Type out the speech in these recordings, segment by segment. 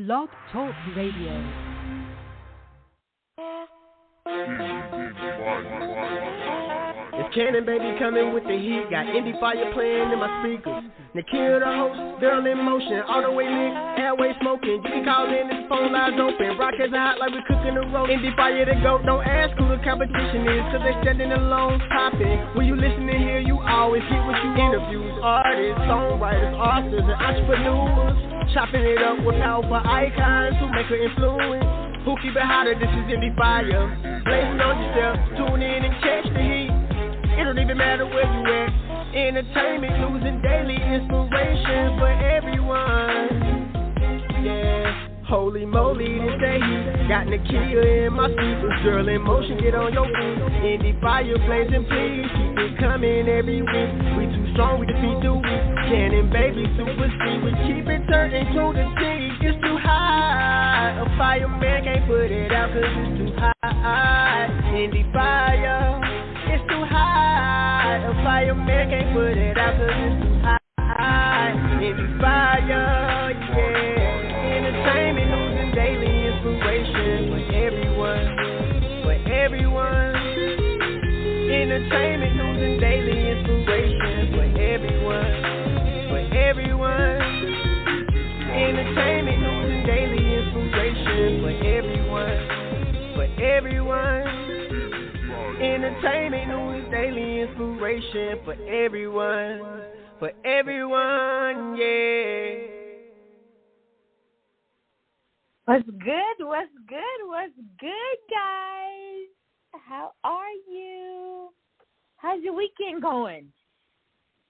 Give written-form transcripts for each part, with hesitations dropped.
Blog Talk Radio. It's Cannon Baby coming with the heat. Got Endie Fiya playing in my speakers. Nikhil the host, girl in motion, all the way mixed, airway smoking. You can call in, this phone lines open. Rockets are hot like we cooking the roast. Endie Fiya the GOAT, don't ask who the competition is, cause they standing alone popping. When you listen to here, you always get what you want. Interviews, artists, songwriters, authors, and entrepreneurs. Chopping it up with powerful icons who make an influence. Who keep it hotter, this is Endie Fiya. Blazing on yourself, tune in and catch the heat. It don't even matter where you at. Entertainment, news, and daily inspiration for everyone. Yeah, holy moly, this day heat. Got Nikhil in my speakers. Girl in motion, get on your feet. Endie Fiya, blazing, please. Keep it coming every week. We too strong, we defeat the weak. Cannon Baby, super speed. We keep it turning to the T. It's too high. A fireman can't put it out cause it's too high. Endie Fiya, it's too high. A fireman can't put it out cause it's too high. Endie Fiya, yeah. Entertainment, news, and daily inspiration for everyone. For everyone. Entertainment, news, and daily inspiration for everyone. For everyone. Entertainment, news, and daily inspiration for everyone. For everyone. Entertainment, news, daily inspiration for everyone. For everyone, yeah. What's good? What's good? What's good, guys? How are you? How's your weekend going?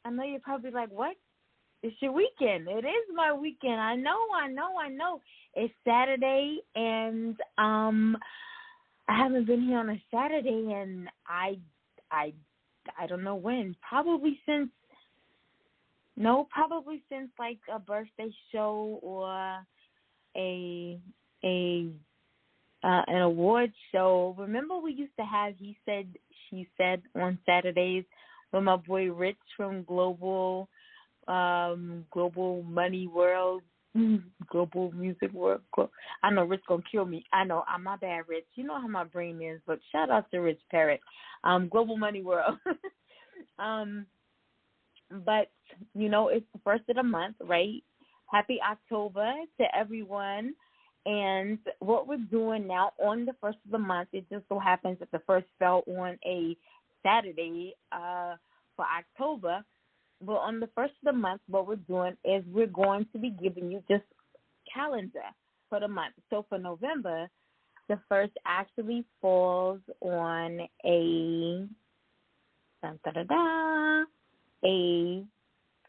I know you're probably like, what? It's your weekend. It is my weekend. I know. It's Saturday, and I haven't been here on a Saturday, and I don't know when. Probably since like a birthday show or an award show. Remember we used to have He Said, She Said on Saturdays with my boy Rich from Global Money World, Global Music World. I know Rich gonna kill me. I know, I'm my bad, Rich. You know how my brain is, but shout out to Rich Parrott. Global Money World. But it's the first of the month, right? Happy October to everyone. And what we're doing now on the first of the month, it just so happens that the first fell on a Saturday for October. But on the first of the month, what we're doing is we're going to be giving you just calendar for the month. So for November, the first actually falls on a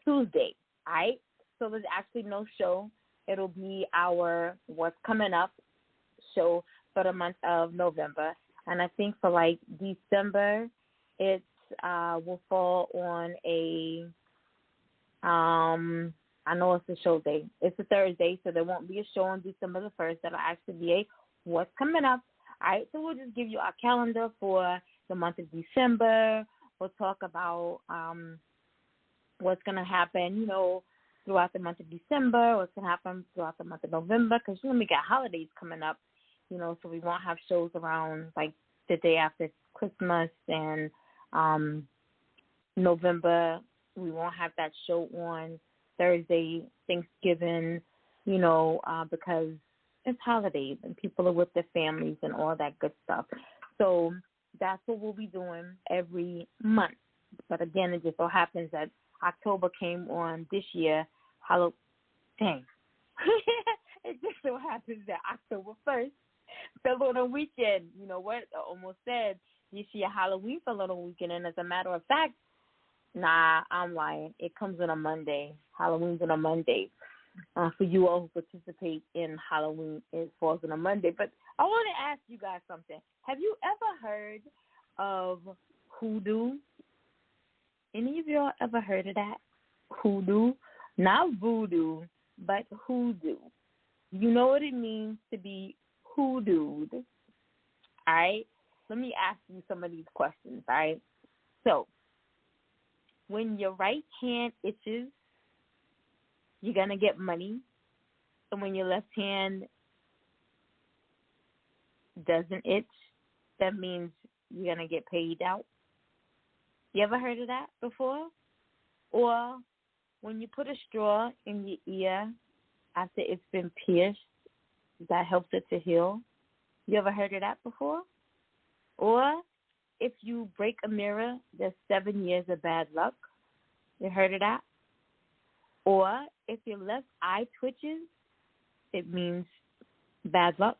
Tuesday, all right? So there's actually no show. It'll be our What's Coming Up show for the month of November. And I think for like December, it will fall on a I know it's a show day. It's a Thursday, so there won't be a show on December the 1st. That'll actually be a What's Coming Up. All right, so we'll just give you our calendar for the month of December. We'll talk about what's going to happen, throughout the month of December, what's going to happen throughout the month of November, because, we got holidays coming up, so we won't have shows around, like, the day after Christmas, and November, we won't have that show on Thursday, Thanksgiving, because it's holidays and people are with their families and all that good stuff. So that's what we'll be doing every month. But again, it just so happens that October came on this year. Dang. It just so happens that October 1st fell on a weekend. You know what? I almost said this year Halloween fell on a weekend. And as a matter of fact, nah, I'm lying. It comes on a Monday. Halloween's on a Monday. For you all who participate in Halloween, it falls on a Monday. But I want to ask you guys something. Have you ever heard of hoodoo? Any of y'all ever heard of that? Hoodoo? Not voodoo, but hoodoo. You know what it means to be hoodooed. All right? Let me ask you some of these questions, all right? So, when your right hand itches, you're going to get money. And when your left hand doesn't itch, that means you're going to get paid out. You ever heard of that before? Or when you put a straw in your ear after it's been pierced, that helps it to heal. You ever heard of that before? Or if you break a mirror, there's 7 years of bad luck. You heard of that? Or if your left eye twitches, it means bad luck.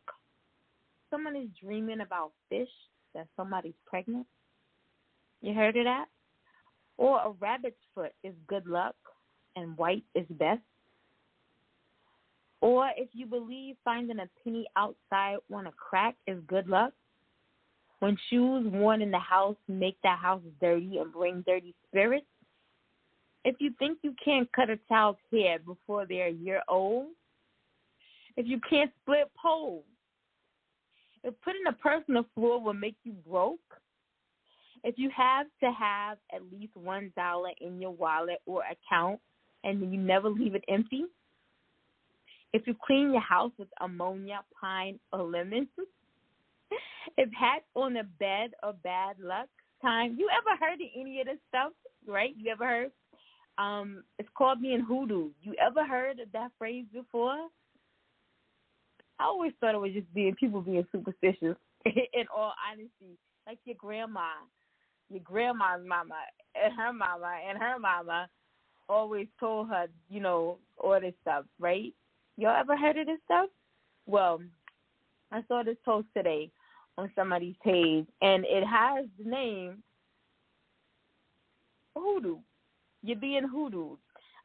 Someone is dreaming about fish, that somebody's pregnant. You heard of that? Or a rabbit's foot is good luck and white is best. Or if you believe finding a penny outside on a crack is good luck. When shoes worn in the house make that house dirty and bring dirty spirits. If you think you can't cut a child's hair before they're a year old. If you can't split poles. If putting a purse on the floor will make you broke. If you have to have at least $1 in your wallet or account and you never leave it empty. If you clean your house with ammonia, pine, or lemon. If hats on the bed are bad luck time. You ever heard of any of this stuff, right? You ever heard? It's called being hoodoo. You ever heard of that phrase before? I always thought it was just people being superstitious, in all honesty. Like your grandma's mama, and her mama always told her, all this stuff, right? Y'all ever heard of this stuff? Well, I saw this post today on somebody's page, and it has the name hoodoo. You're being hoodooed.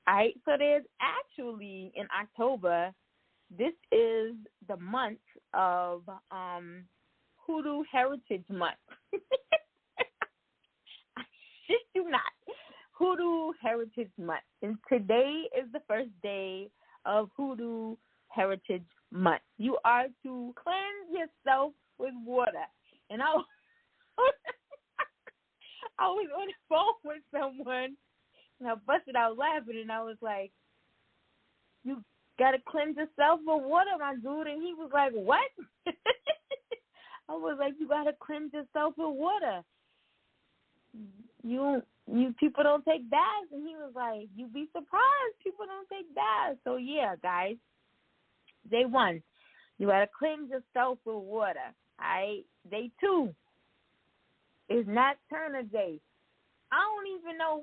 All right, so there's actually in October, this is the month of Hoodoo Heritage Month. I shit you not. Hoodoo Heritage Month. And today is the first day of Hoodoo Heritage Month. You are to cleanse yourself with water. And I was on the phone with someone, and I busted out laughing, and I was like, you got to cleanse yourself with water, my dude. And he was like, what? I was like, you got to cleanse yourself with water. You people don't take baths. And he was like, you'd be surprised. People don't take baths. So, yeah, guys, day 1, you got to cleanse yourself with water. All right? Day 2 is Nat Turner Day. I don't even know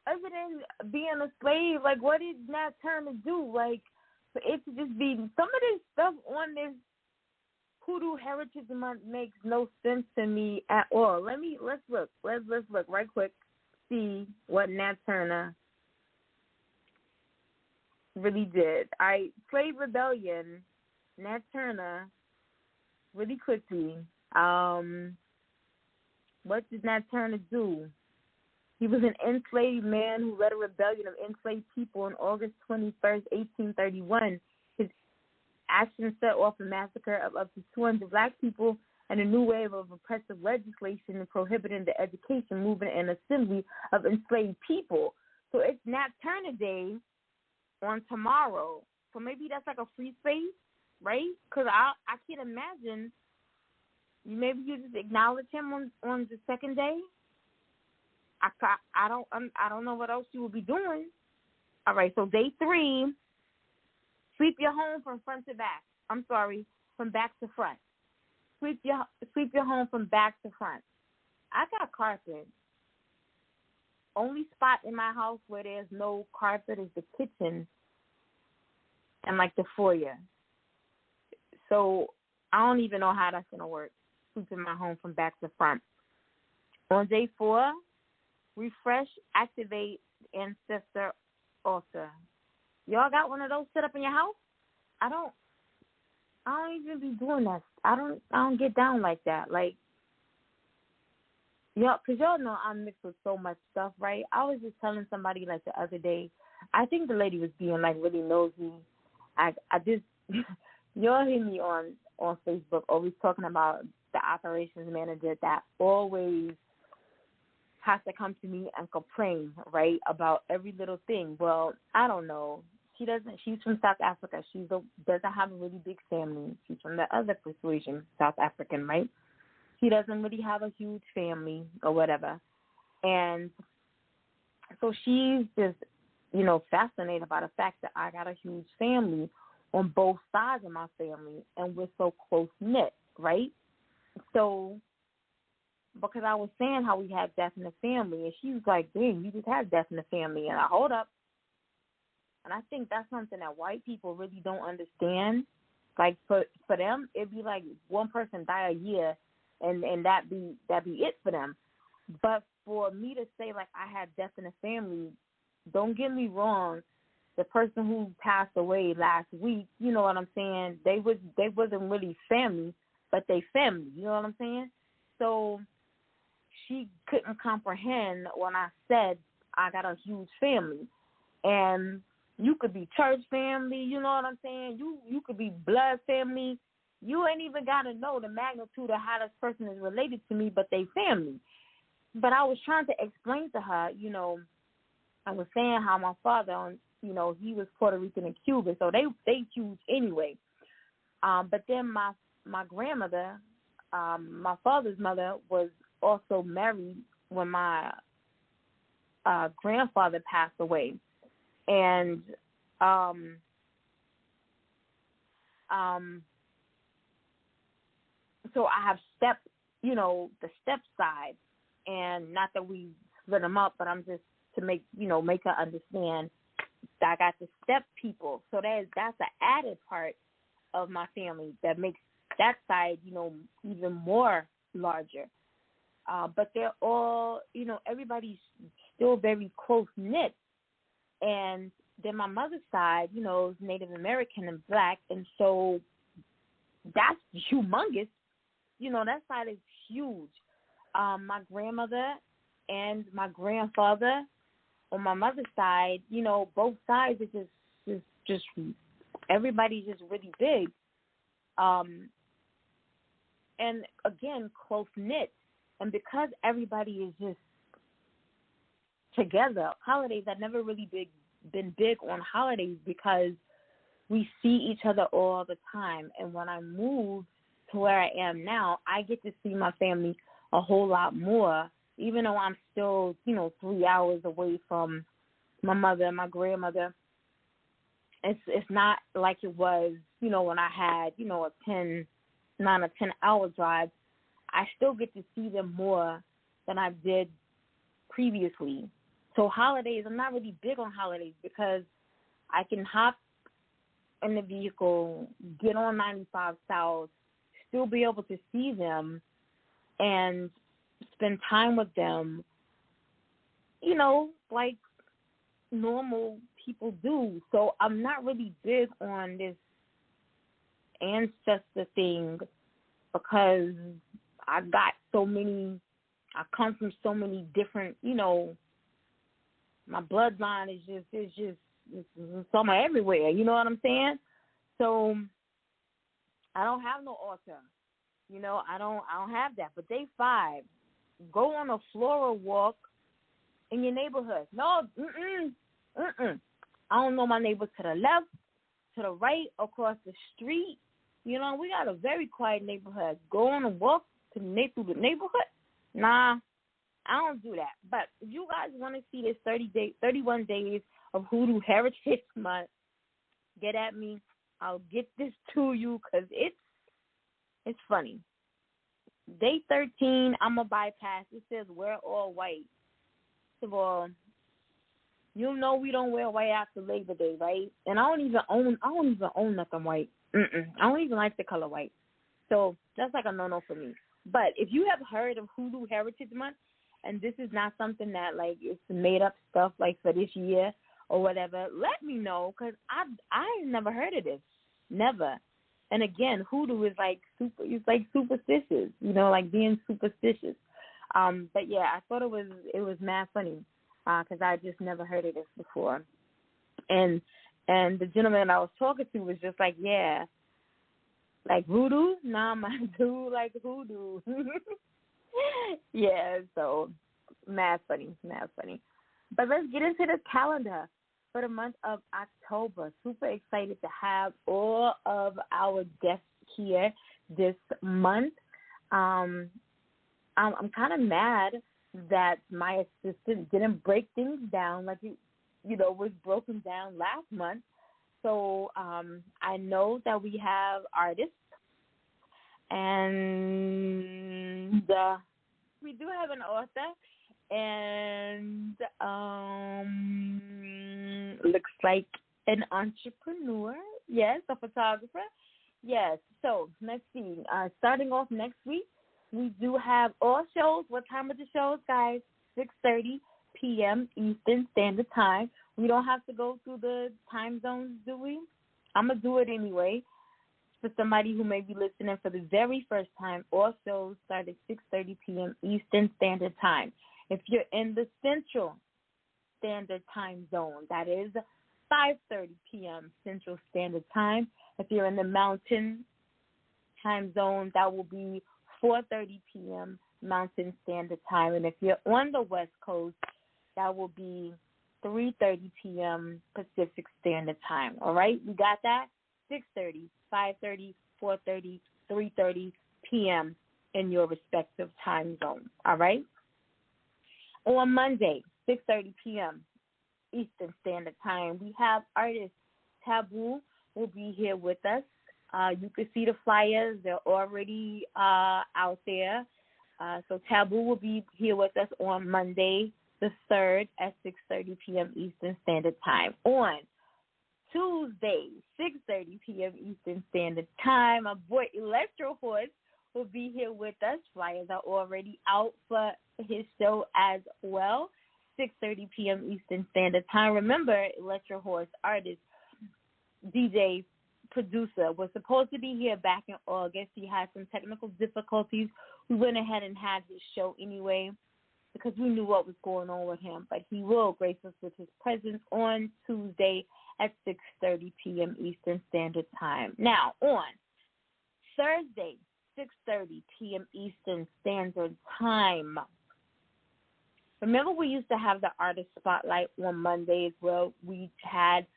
other than being a slave, like, what did Nat Turner do? Like, for it to just be, some of this stuff on this Hoodoo Heritage Month makes no sense to me at all. Let's look right quick, see what Nat Turner really did. All right, Slave Rebellion, Nat Turner, really quickly. What did Nat Turner do? He was an enslaved man who led a rebellion of enslaved people on August 21st, 1831. His actions set off a massacre of up to 200 black people and a new wave of oppressive legislation prohibiting the education, movement, and assembly of enslaved people. So it's Nat Turner Day on tomorrow. So maybe that's like a free space, right? Because I can't imagine. Maybe you just acknowledge him on the second day. I don't know what else you will be doing. All right, so day 3, sweep your home from front to back. I'm sorry, from back to front. Sweep your home from back to front. I got carpet. Only spot in my house where there's no carpet is the kitchen and like the foyer. So I don't even know how that's gonna work. Sweeping my home from back to front. On day 4. Refresh, activate, ancestor altar. Y'all got one of those set up in your house? I don't even be doing that. I don't get down like that. Like, y'all, because y'all know I'm mixed with so much stuff, right? I was just telling somebody like the other day, I think the lady was being like really nosy. I just, y'all hear me on Facebook always talking about the operations manager that always has to come to me and complain, right, about every little thing. Well, I don't know. She doesn't. She's from South Africa. Doesn't have a really big family. She's from the other persuasion, South African, right? She doesn't really have a huge family or whatever. And so she's just, fascinated by the fact that I got a huge family on both sides of my family, and we're so close-knit, right? So because I was saying how we had death in the family, and she was like, dang, you just had death in the family. And I, hold up. And I think that's something that white people really don't understand. Like, for them, it'd be like one person die a year, and that be it for them. But for me to say, like, I had death in the family, don't get me wrong, the person who passed away last week, you know what I'm saying, they wasn't really family, but they family, you know what I'm saying? So she couldn't comprehend when I said I got a huge family. And you could be church family, you know what I'm saying? You could be blood family. You ain't even got to know the magnitude of how this person is related to me, but they family. But I was trying to explain to her, I was saying how my father, he was Puerto Rican and Cuban, so they huge anyway. But then my grandmother, my father's mother, was also married when my grandfather passed away. And so I have the step side, and not that we split them up, but I'm just to make her understand that I got the step people. So that's an added part of my family that makes that side, even more larger. But they're all, everybody's still very close-knit. And then my mother's side, is Native American and black, and so that's humongous. That side is huge. My grandmother and my grandfather on my mother's side, both sides are just everybody's just really big. And again, close-knit. And because everybody is just together, holidays, I've never really been big on holidays because we see each other all the time. And when I moved to where I am now, I get to see my family a whole lot more, even though I'm still, 3 hours away from my mother and my grandmother. It's not like it was, when I had, a 9 or 10 hour drive. I still get to see them more than I did previously. So holidays, I'm not really big on holidays because I can hop in the vehicle, get on 95 South, still be able to see them and spend time with them, like normal people do. So I'm not really big on this ancestor thing because I come from so many different, my bloodline is just somewhere everywhere, you know what I'm saying? So I don't have no altar, I don't have that. But day 5, go on a floral walk in your neighborhood. No, I don't know my neighbors to the left, to the right, across the street. We got a very quiet neighborhood. Go on a walk through the neighborhood. Nah, I don't do that. But if you guys want to see this 31 days of Hoodoo Heritage Month, get at me. I'll get this to you because it's funny. Day 13, I'm a bypass. It says wear all white. First of all, we don't wear white after Labor Day, right? And I don't even own nothing white. I don't even like the color white. So that's like a no-no for me. But if you have heard of Hoodoo Heritage Month, and this is not something that, like, it's made-up stuff, like, for this year or whatever, let me know, because I never heard of this. Never. And, again, hoodoo is, like, superstitious, like being superstitious. But, yeah, I thought it was mad funny because I just never heard of this before. And the gentleman I was talking to was just like, yeah, like voodoo? Nah, my dude, like hoodoo. Yeah, so Mad funny, mad funny. But let's get into the calendar for the month of October. Super excited to have all of our guests here this month. I'm kind of mad that my assistant didn't break things down like it, was broken down last month. So I know that we have artists, and we do have an author, and looks like an entrepreneur. Yes, a photographer. Yes. So let's see. Starting off next week, we do have all shows. What time are the shows, guys? 6:30 p.m. Eastern Standard Time. We don't have to go through the time zones, do we? I'm going to do it anyway. For somebody who may be listening for the very first time, all shows start at 6:30 p.m. Eastern Standard Time. If you're in the Central Standard Time zone, that is 5:30 p.m. Central Standard Time. If you're in the Mountain Time zone, that will be 4:30 p.m. Mountain Standard Time. And if you're on the West Coast, that will be 3:30 p.m. Pacific Standard Time. All right? You got that? 6:30, 5:30, 4:30, 3:30 p.m. in your respective time zone. All right? On Monday, 6:30 p.m. Eastern Standard Time, we have artist Taboo will be here with us. You can see the flyers. They're already out there. So Taboo will be here with us on Monday, the 3rd at 6:30 p.m. Eastern Standard Time. On Tuesday, 6:30 p.m. Eastern Standard Time, my boy Electro Horse will be here with us. Flyers are already out for his show as well. 6:30 p.m. Eastern Standard Time. Remember, Electro Horse, artist, DJ, producer, was supposed to be here back in August. He had some technical difficulties. We went ahead and had his show anyway because we knew what was going on with him. But he will grace us with his presence on Tuesday at 6:30 p.m. Eastern Standard Time. Now, on Thursday, 6:30 p.m. Eastern Standard Time. Remember, we used to have the artist spotlight on Mondays where we had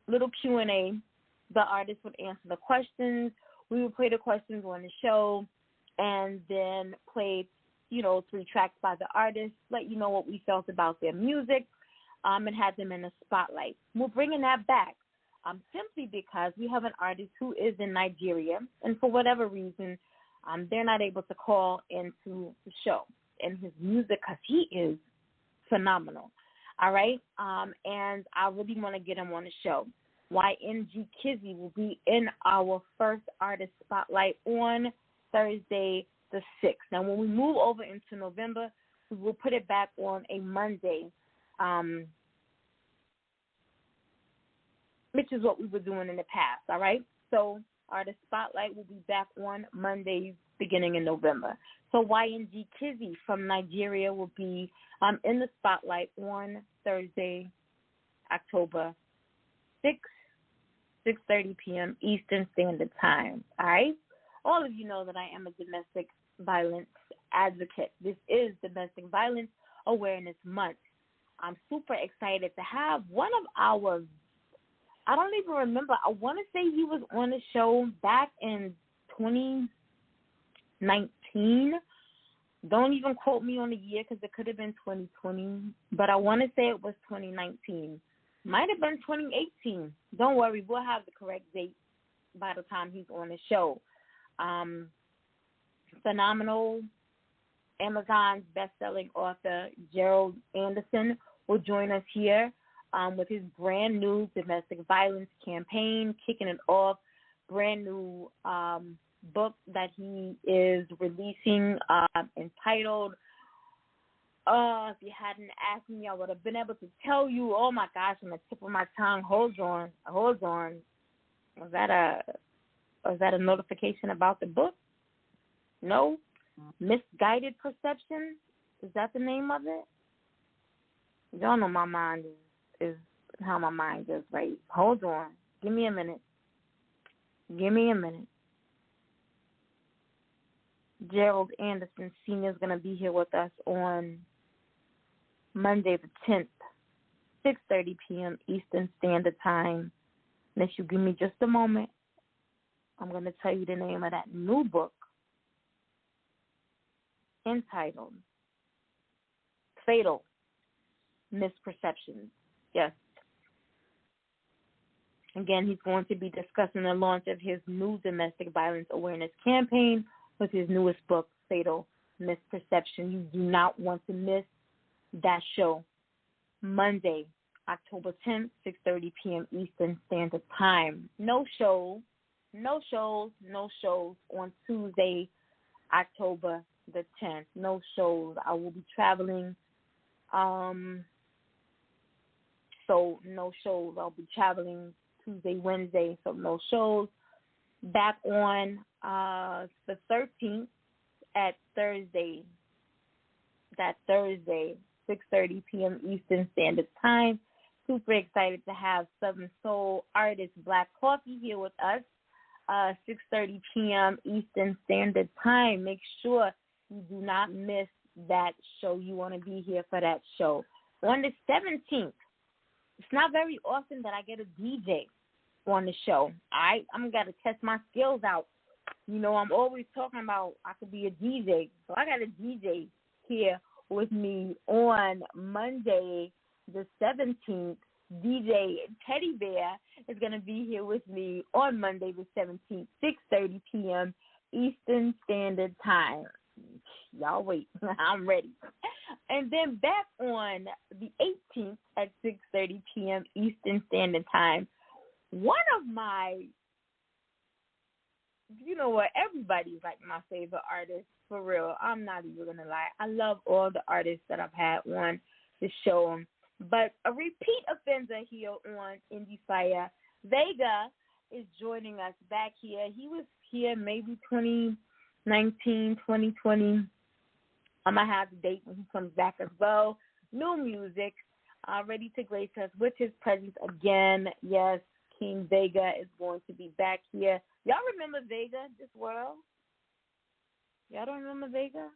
little Q&A. The artist would answer the questions. We would play the questions on the show and then play, 3 tracks by the artist, let you know what we felt about their music, and had them in the spotlight. We're bringing that back simply because we have an artist who is in Nigeria, and for whatever reason, they're not able to call into the show and his music because he is phenomenal. All right? And I really want to get him on the show. YNG Kizzy will be in our first artist spotlight on Thursday the 6th. Now, when we move over into November, we will put it back on a Monday, which is what we were doing in the past, all right? So artist spotlight will be back on Mondays beginning in November. So YNG Kizzy from Nigeria will be in the spotlight on Thursday, October 6th, 6:30 p.m. Eastern Standard Time. All right? All of you know that I am a domestic violence advocate. This is Domestic Violence Awareness Month. I'm super excited to have one of our, I don't even remember, I want to say he was on the show back in 2019. Don't even quote me on the year because it could have been 2020, but I want to say it was 2019. Might have been 2018. Don't worry, we'll have the correct date by the time he's on the show. Phenomenal Amazon's best-selling author Gerald Anderson will join us here with his brand new domestic violence campaign, kicking it off, brand new book that he is releasing entitled, if you hadn't asked me, I would have been able to tell you. Oh, my gosh, on the tip of my tongue. Hold on. Was that a notification about the book? No? Misguided Perception? Is that the name of it? Y'all know my mind is how my mind is, right? Hold on. Give me a minute. Gerald Anderson Sr. is going to be here with us on Monday the 10th, 6:30 p.m. Eastern Standard Time. And if you give me just a moment, I'm going to tell you the name of that new book entitled Fatal Misperceptions. Yes. Again, he's going to be discussing the launch of his new domestic violence awareness campaign with his newest book, Fatal Misperception. You do not want to miss that show. Monday, October 10th, 6:30 p.m. Eastern Standard Time. No shows on Tuesday, October the 10th. No shows. I will be traveling. So no shows. I'll be traveling Tuesday, Wednesday, so no shows. Back on the 13th at Thursday. That Thursday, 6:30 p.m. Eastern Standard Time. Super excited to have Southern Soul artist Black Coffee here with us. 6:30 p.m. Eastern Standard Time. Make sure you do not miss that show. You want to be here for that show. On the 17th, it's not very often that I get a DJ on the show. I'm going to test my skills out. You know, I'm always talking about I could be a DJ. So I got a DJ here with me on Monday the 17th. DJ Teddy Bear is going to be here with me on Monday the 17th, 6:30 p.m. Eastern Standard Time. Y'all wait. I'm ready. And then back on the 18th at 6:30 p.m. Eastern Standard Time, one of my, you know what, everybody's like my favorite artist, for real. I'm not even going to lie. I love all the artists that I've had on the show. But a repeat offender here on Endie Fiya, Vega, is joining us back here. He was here maybe 2019, 2020. I'm going to have the date when he comes back as well. New music, ready to grace us with his presence again. Yes, King Vega is going to be back here. Y'all remember Vega, This World? Y'all don't remember Vega?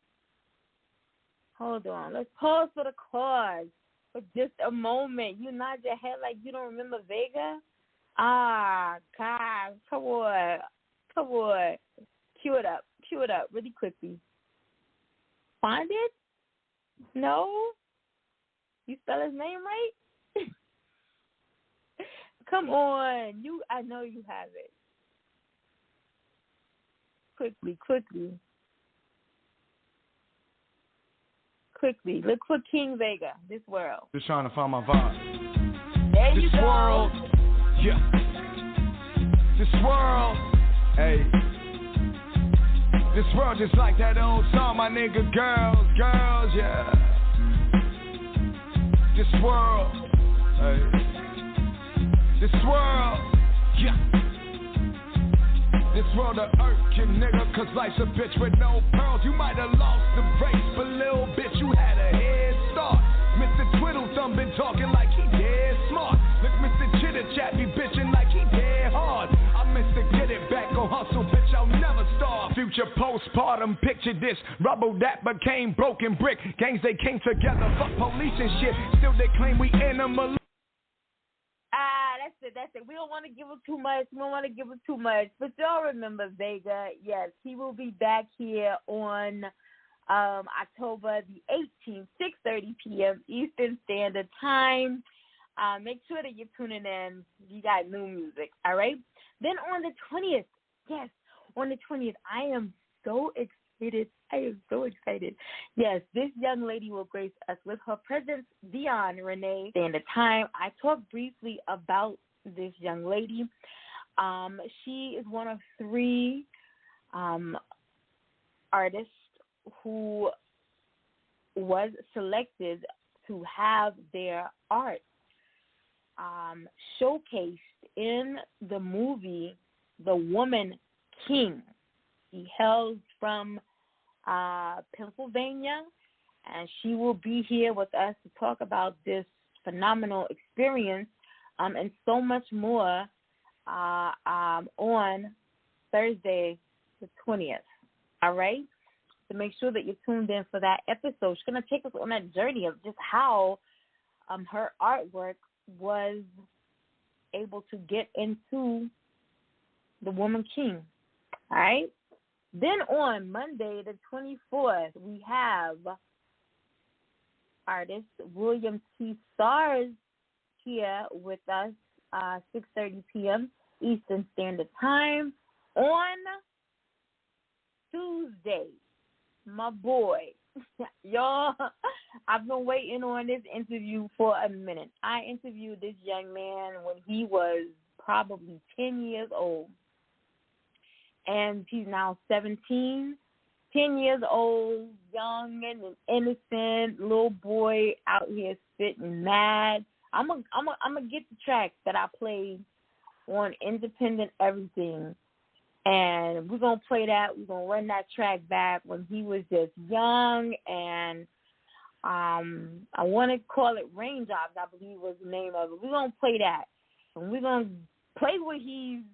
Hold on. Let's pause for the cause for just a moment. You nod your head like you don't remember Vega? Ah, God, come on. Cue it up really quickly. Find it? No? You spell his name right? Come on. I know you have it. Quickly. Look for King Vega, This World. Just trying to find my vibe. There you This go. world. Yeah. This world. Hey. This world just like that old song, my nigga. Girls, yeah. This world. Hey. This world. Yeah. This world of earth, you nigga, cause life's a bitch with no pearls. You might have lost the race, but little bitch, you had a head start. Mr. Twiddle Thumb been talking like he dead smart. Look, Mr. Chitter Chat be bitching like he dead hard. I Mr. Get It Back, go hustle, bitch, I'll never starve. Future postpartum, picture this, rubble that became broken brick. Gangs, they came together, fuck police and shit. Still they claim we animal. That's it. We don't want to give him too much. But y'all remember Vega. Yes, he will be back here on October the 18th, 6:30 p.m. Eastern Standard Time. Make sure that you're tuning in. You got new music, all right? Then on the 20th, yes, on the 20th, I am so excited. Yes, this young lady will grace us with her presence, Dion Renee. Standard Time. I talked briefly about this young lady. She is one of 3 artists who was selected to have their art showcased in the movie The Woman King. She hails from Pennsylvania, and she will be here with us to talk about this phenomenal experience and so much more on Thursday the 20th. All right? So make sure that you're tuned in for that episode. She's going to take us on that journey of just how her artwork was able to get into the Woman King. All right? Then on Monday, the 24th, we have artist William T. Stars here with us, 6:30 p.m. Eastern Standard Time. On Tuesday, my boy, y'all, I've been waiting on this interview for a minute. I interviewed this young man when he was probably 10 years old. And he's now 17, 10 years old, young and innocent, little boy out here spitting mad. I'm gonna get the track that I played on Independent Everything, and we're gonna play that. We're gonna run that track back when he was just young, and I want to call it Raindrops, I believe was the name of it. We're gonna play that, and we're gonna play what he's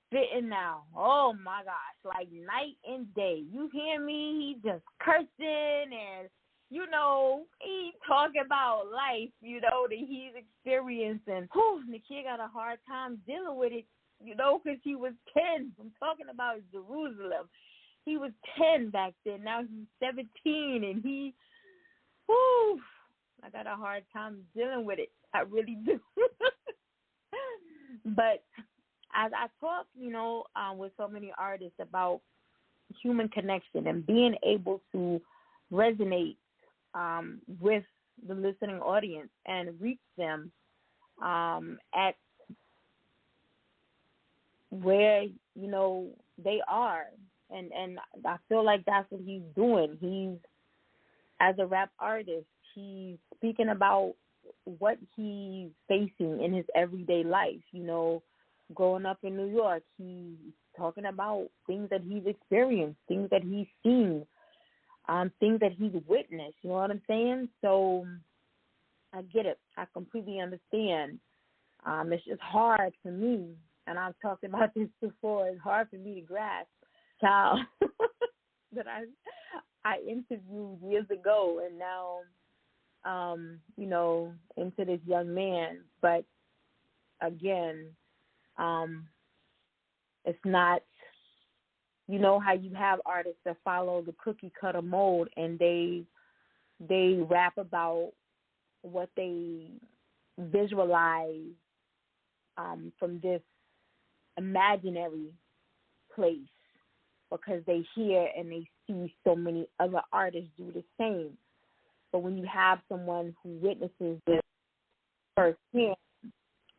spitting now. Oh my gosh, like night and day. You hear me? He just cursing and, you know, he talking about life, you know, that he's experiencing. Whew, the kid got a hard time dealing with it, you know, because he was 10. I'm talking about Jerusalem. He was 10 back then. Now he's 17, and I got a hard time dealing with it. I really do. But as I talk, you know, with so many artists about human connection and being able to resonate with the listening audience and reach them at where, you know, they are. And I feel like that's what he's doing. He's, as a rap artist, he's speaking about what he's facing in his everyday life, you know. Growing up in New York, he's talking about things that he's experienced, things that he's seen, things that he's witnessed. You know what I'm saying? So I get it. I completely understand. It's just hard for me, and I've talked about this before. It's hard for me to grasp child that I interviewed years ago, and now, you know, into this young man. But again, it's not, you know, how you have artists that follow the cookie cutter mold and they rap about what they visualize from this imaginary place because they hear and they see so many other artists do the same. But when you have someone who witnesses this firsthand,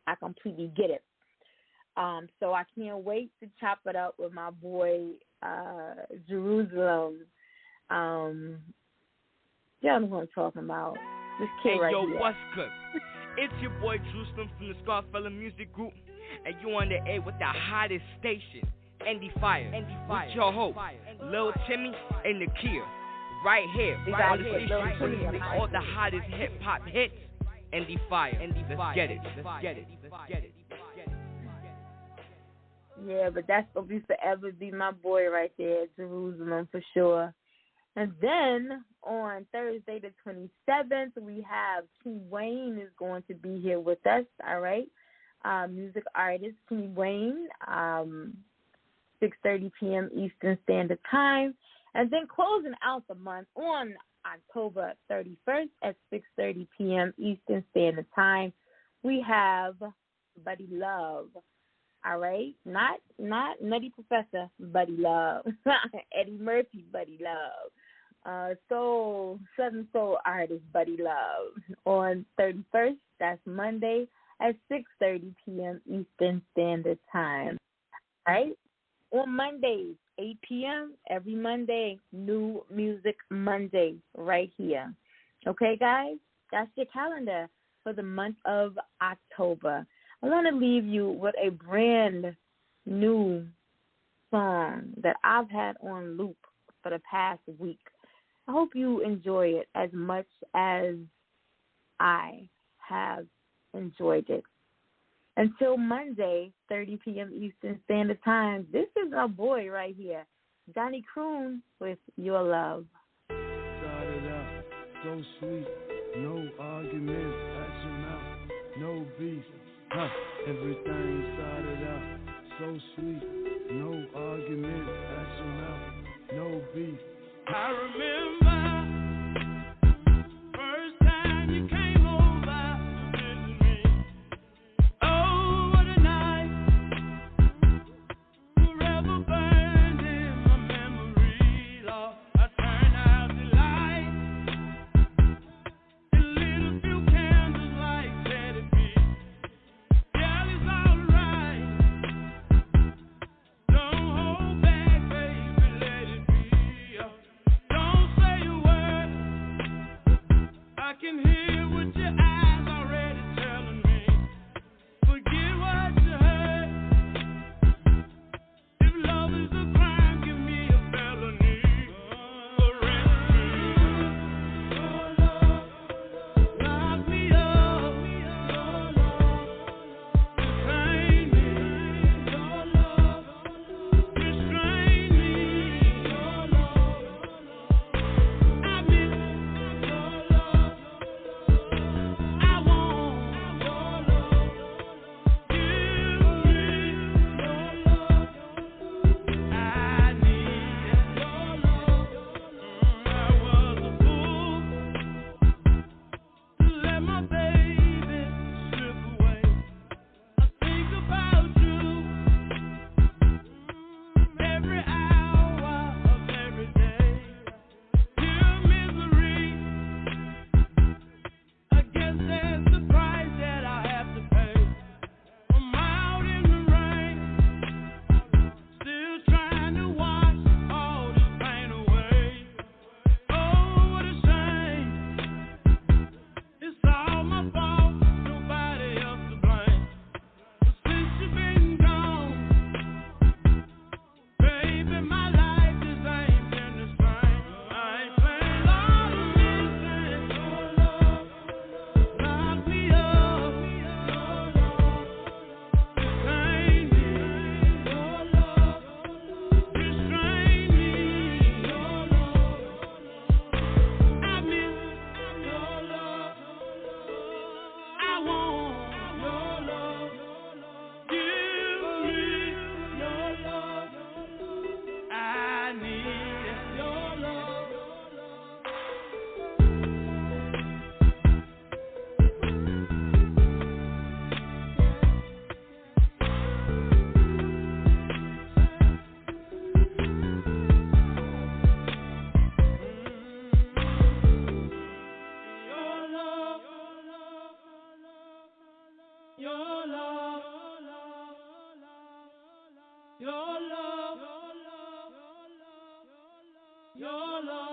I completely get it. So I can't wait to chop it up with my boy, Jerusalem. Y'all know who I'm talking about. This kid right here. Yo, what's good? It's your boy Jerusalem from the Scarfella Music Group, and you on the air with the hottest station, Endie Fiya. With your host, Lil Timmy and Nakia. Right here, on the station releasing all the hottest hip-hop hits, Endie Fiya. Let's get it. Yeah, but that's going to be forever be my boy right there, Jerusalem, for sure. And then on Thursday the 27th, we have T. Wayne is going to be here with us, all right? Music artist T. Wayne, 6:30 p.m. Eastern Standard Time. And then closing out the month on October 31st at 6:30 p.m. Eastern Standard Time, we have Buddy Love. All right, not Nutty Professor Buddy Love, Eddie Murphy Buddy Love, Southern Soul artist Buddy Love on 31st. That's Monday at 6:30 p.m. Eastern Standard Time. All right, on Mondays 8 p.m. every Monday, New Music Monday right here. Okay, guys, that's your calendar for the month of October. I want to leave you with a brand new song that I've had on loop for the past week. I hope you enjoy it as much as I have enjoyed it. Until Monday, 30 p.m. Eastern Standard Time, this is our boy right here, Johnny Croon with Your Love. Started out so sweet, no arguments at your mouth, no beef. Everything started out so sweet, no arguments at your mouth, no beef. I remember first time you came over to visit me. Oh, what a night, forever burned in my memory. Lord, I turned out the light and lit a few candles like Teddy B. Yeah, it's alright. Don't hold back, baby, let it be. Don't say a word. I can hear what your eyes already telling me. Forget what you heard. If love is a crime, give me a felony. Arrest me. Lock me up. Detain me. Restrain me. I miss your love. I want your love. Give me your love. I need your love. I was a fool to let my baby slip away. I think about you every hour of every day. Pure misery. I guess that's the price that I have to pay. I'm out in the rain, still trying to wash all this pain away. Oh, what a shame. It's all my fault, nobody else to blame. But since you've been gone, baby, my life just ain't been the same. I ain't playing Lord of Missing. Lock me up. Detain me. Restrain me. I miss your love. I want your love. Give me your love. I need your love. Your love. Your love. Your love. Your love.